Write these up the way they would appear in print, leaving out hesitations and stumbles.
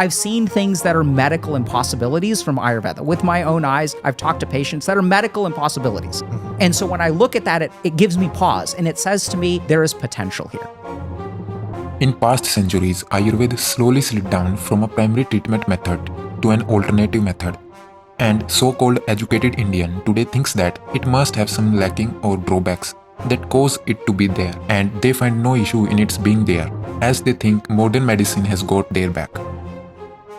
I've seen things that are medical impossibilities from Ayurveda. With my own eyes, I've talked to patients that are medical impossibilities. And so when I look at that, it gives me pause and it says to me, there is potential here. In past centuries, Ayurveda slowly slid down from a primary treatment method to an alternative method. And so-called educated Indian today thinks that it must have some lacking or drawbacks that cause it to be there, and they find no issue in its being there, as they think modern medicine has got their back.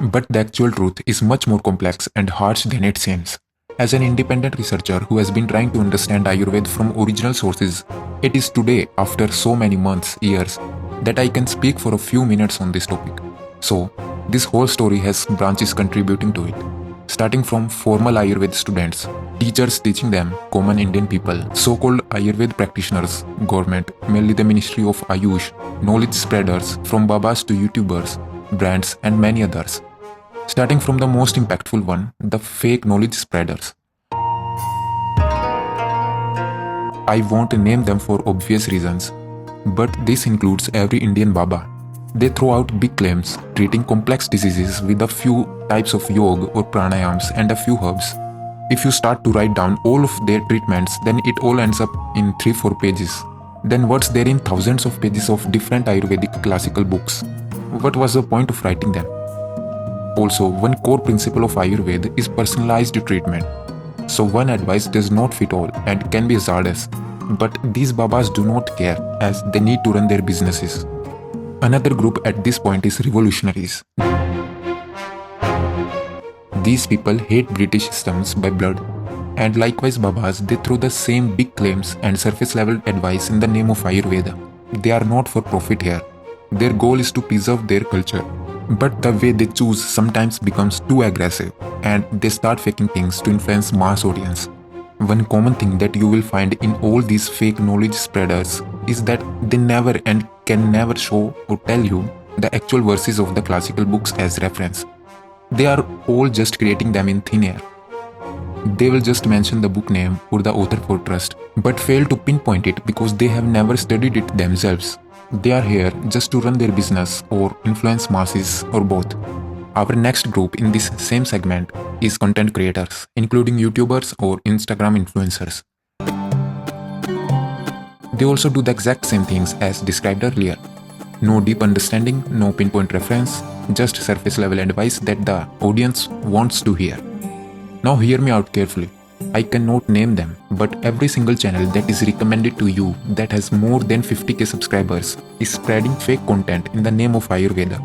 But the actual truth is much more complex and harsh than it seems. As an independent researcher who has been trying to understand Ayurveda from original sources, it is today, after so many months, years, that I can speak for a few minutes on this topic. So, this whole story has branches contributing to it. Starting from formal Ayurveda students, teachers teaching them, common Indian people, so-called Ayurveda practitioners, government, mainly the Ministry of AYUSH, knowledge spreaders, from Babas to YouTubers, brands and many others. Starting from the most impactful one, the fake knowledge spreaders. I won't name them for obvious reasons, but this includes every Indian Baba. They throw out big claims, treating complex diseases with a few types of yoga or pranayams and a few herbs. If you start to write down all of their treatments, then it all ends up in 3-4 pages. Then what's there in thousands of pages of different Ayurvedic classical books? What was the point of writing them? Also, one core principle of Ayurveda is personalized treatment. So one advice does not fit all and can be hazardous. But these Babas do not care, as they need to run their businesses. Another group at this point is revolutionaries. These people hate British systems by blood. And likewise Babas, they throw the same big claims and surface level advice in the name of Ayurveda. They are not for profit here. Their goal is to preserve their culture. But the way they choose sometimes becomes too aggressive, and they start faking things to influence mass audience. One common thing that you will find in all these fake knowledge spreaders is that they never and can never show or tell you the actual verses of the classical books as reference. They are all just creating them in thin air. They will just mention the book name or the author for trust, but fail to pinpoint it because they have never studied it themselves. They are here just to run their business or influence masses or both. Our next group in this same segment is content creators, including YouTubers or Instagram influencers. They also do the exact same things as described earlier. No deep understanding, no pinpoint reference, just surface level advice that the audience wants to hear. Now hear me out carefully. I cannot name them, but every single channel that is recommended to you that has more than 50k subscribers is spreading fake content in the name of Ayurveda.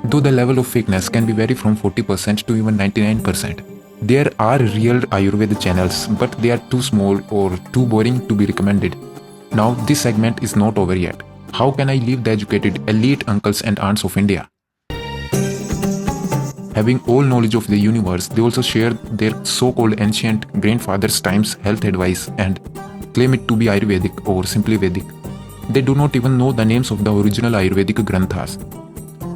Though the level of fakeness can be vary from 40% to even 99%. There are real Ayurveda channels, but they are too small or too boring to be recommended. Now this segment is not over yet. How can I leave the educated elite uncles and aunts of India? Having all knowledge of the universe, they also share their so-called ancient grandfathers' times health advice and claim it to be Ayurvedic or simply Vedic. They do not even know the names of the original Ayurvedic granthas.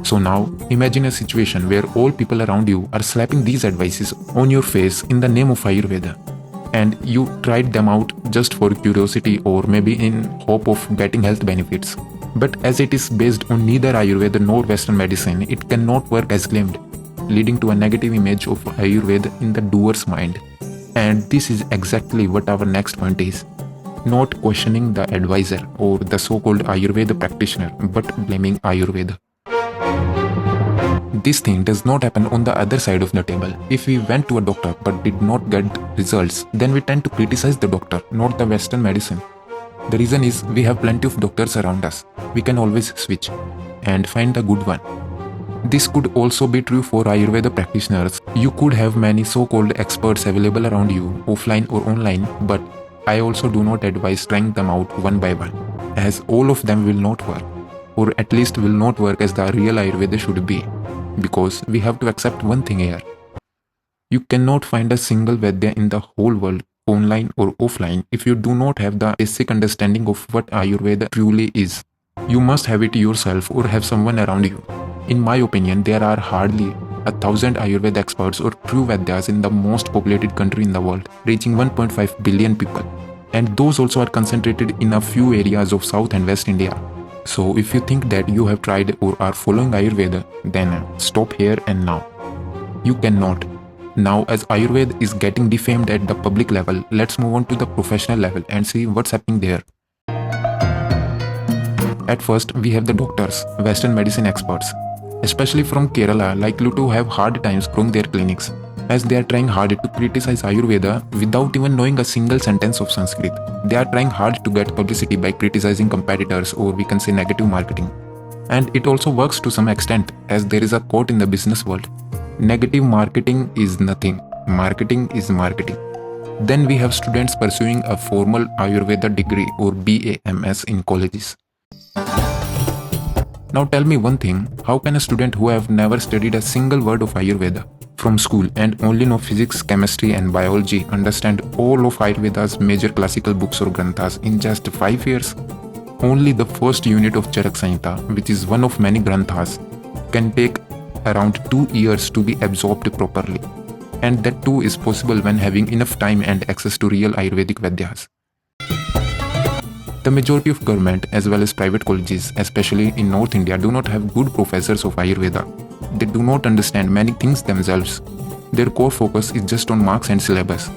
So now, imagine a situation where all people around you are slapping these advices on your face in the name of Ayurveda. And you tried them out just for curiosity or maybe in hope of getting health benefits. But as it is based on neither Ayurveda nor Western medicine, it cannot work as claimed, leading to a negative image of Ayurveda in the doer's mind. And this is exactly what our next point is. Not questioning the advisor or the so-called Ayurveda practitioner, but blaming Ayurveda. This thing does not happen on the other side of the table. If we went to a doctor but did not get results, then we tend to criticize the doctor, not the Western medicine. The reason is we have plenty of doctors around us. We can always switch and find a good one. This could also be true for Ayurveda practitioners. You could have many so-called experts available around you, offline or online, but I also do not advise trying them out one by one, as all of them will not work, or at least will not work as the real Ayurveda should be, because we have to accept one thing here. You cannot find a single Vedya in the whole world, online or offline, if you do not have the basic understanding of what Ayurveda truly is. You must have it yourself or have someone around you. In my opinion, there are hardly 1,000 Ayurveda experts or true Vedyas in the most populated country in the world, reaching 1.5 billion people. And those also are concentrated in a few areas of South and West India. So if you think that you have tried or are following Ayurveda, then stop here and now. You cannot. Now, as Ayurveda is getting defamed at the public level, let's move on to the professional level and see what's happening there. At first, we have the doctors, Western medicine experts, especially from Kerala, likely to have hard times growing their clinics, as they are trying hard to criticize Ayurveda without even knowing a single sentence of Sanskrit. They are trying hard to get publicity by criticizing competitors, or we can say negative marketing. And it also works to some extent, as there is a quote in the business world: negative marketing is nothing, marketing is marketing. Then we have students pursuing a formal Ayurveda degree or BAMS in colleges. Now tell me one thing, how can a student who have never studied a single word of Ayurveda from school and only know physics, chemistry and biology understand all of Ayurveda's major classical books or granthas in just 5 years? Only the first unit of Charak Samhita, which is one of many granthas, can take around 2 years to be absorbed properly. And that too is possible when having enough time and access to real Ayurvedic Vadyas. The majority of government as well as private colleges, especially in North India, do not have good professors of Ayurveda. They do not understand many things themselves. Their core focus is just on marks and syllabus.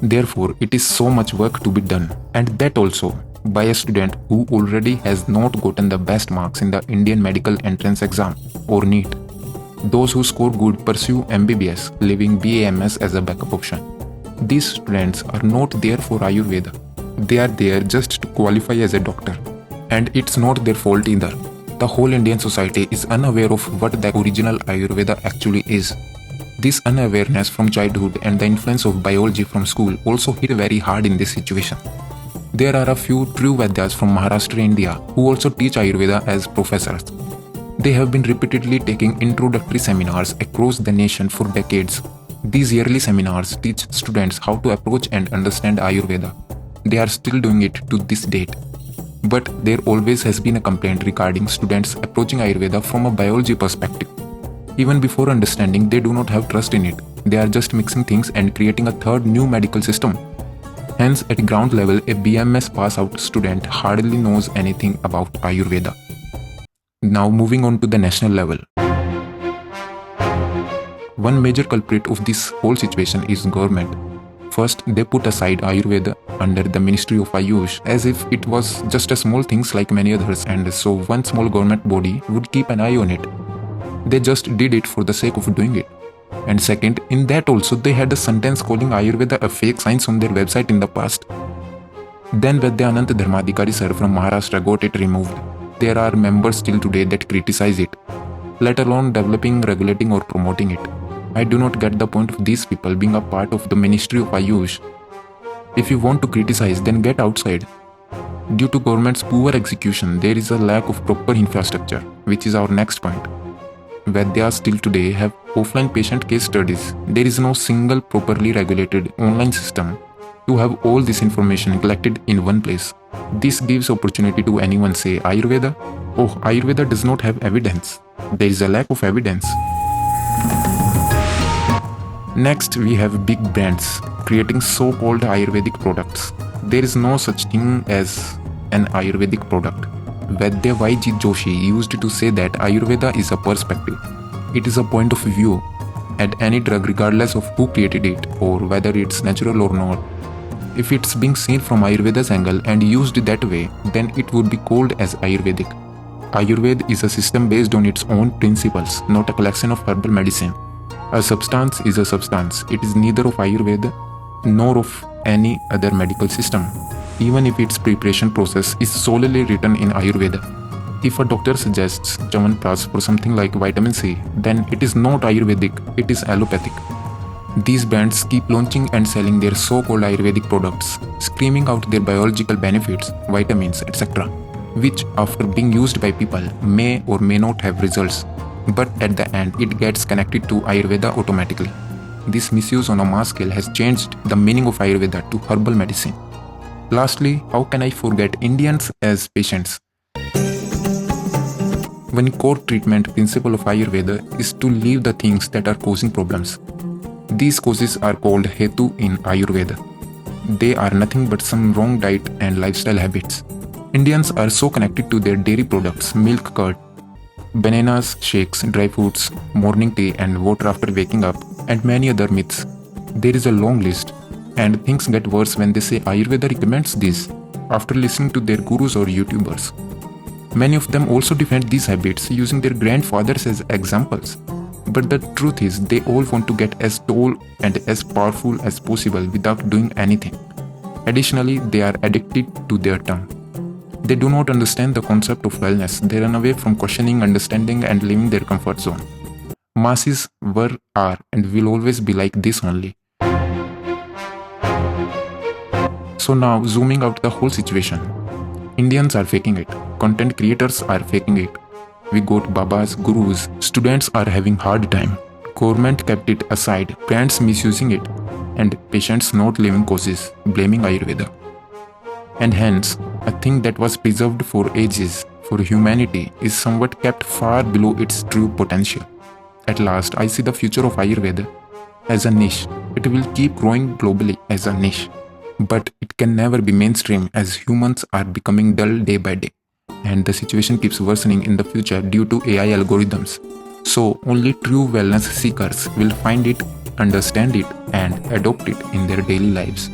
Therefore, it is so much work to be done, and that also by a student who already has not gotten the best marks in the Indian medical entrance exam or NEET. Those who score good pursue MBBS, leaving BAMS as a backup option. These students are not there for Ayurveda. They are there just to qualify as a doctor. And it's not their fault either. The whole Indian society is unaware of what the original Ayurveda actually is. This unawareness from childhood and the influence of biology from school also hit very hard in this situation. There are a few true Vadyas from Maharashtra, India, who also teach Ayurveda as professors. They have been repeatedly taking introductory seminars across the nation for decades. These yearly seminars teach students how to approach and understand Ayurveda. They are still doing it to this date. But there always has been a complaint regarding students approaching Ayurveda from a biology perspective. Even before understanding, they do not have trust in it. They are just mixing things and creating a third new medical system. Hence, at ground level, a BMS pass-out student hardly knows anything about Ayurveda. Now moving on to the national level. One major culprit of this whole situation is government. First, they put aside Ayurveda under the Ministry of AYUSH as if it was just a small thing like many others, and so one small government body would keep an eye on it. They just did it for the sake of doing it. And second, in that also they had a sentence calling Ayurveda a fake science on their website in the past. Then Vidyanant Dharmadhikari sir from Maharashtra got it removed. There are members still today that criticize it, let alone developing, regulating or promoting it. I do not get the point of these people being a part of the Ministry of AYUSH. If you want to criticize, then get outside. Due to government's poor execution, there is a lack of proper infrastructure, which is our next point. Vadyas still today have offline patient case studies. There is no single properly regulated online system to have all this information collected in one place. This gives opportunity to anyone say Ayurveda? Oh, Ayurveda does not have evidence. There is a lack of evidence. Next, we have big brands creating so-called Ayurvedic products. There is no such thing as an Ayurvedic product. Vaidya Y.G. Joshi used to say that Ayurveda is a perspective. It is a point of view at any drug regardless of who created it or whether it's natural or not. If it's being seen from Ayurveda's angle and used that way, then it would be called as Ayurvedic. Ayurveda is a system based on its own principles, not a collection of herbal medicine. A substance is a substance. It is neither of Ayurveda nor of any other medical system, even if its preparation process is solely written in Ayurveda. If a doctor suggests Chyawanprash for something like vitamin C, then it is not Ayurvedic, it is allopathic. These brands keep launching and selling their so-called Ayurvedic products, screaming out their biological benefits, vitamins, etc., which after being used by people may or may not have results. But at the end, it gets connected to Ayurveda automatically. This misuse on a mass scale has changed the meaning of Ayurveda to herbal medicine. Lastly, how can I forget Indians as patients? One core treatment principle of Ayurveda is to leave the things that are causing problems. These causes are called Hetu in Ayurveda. They are nothing but some wrong diet and lifestyle habits. Indians are so connected to their dairy products, milk curd, bananas, shakes, dry fruits, morning tea, and water after waking up, and many other myths. There is a long list, and things get worse when they say Ayurveda recommends this after listening to their gurus or YouTubers. Many of them also defend these habits using their grandfathers as examples. But the truth is, they all want to get as tall and as powerful as possible without doing anything. Additionally, they are addicted to their tongue. They do not understand the concept of wellness. They run away from questioning, understanding, and leaving their comfort zone. Masses were, are, and will always be like this only. So now, zooming out the whole situation. Indians are faking it. Content creators are faking it. We got babas, gurus, students are having hard time. Government kept it aside, brands misusing it, and patients not leaving causes, blaming Ayurveda. And hence, a thing that was preserved for ages, for humanity, is somewhat kept far below its true potential. At last, I see the future of Ayurveda as a niche. It will keep growing globally as a niche. But it can never be mainstream as humans are becoming dull day by day. And the situation keeps worsening in the future due to AI algorithms. So only true wellness seekers will find it, understand it, and adopt it in their daily lives.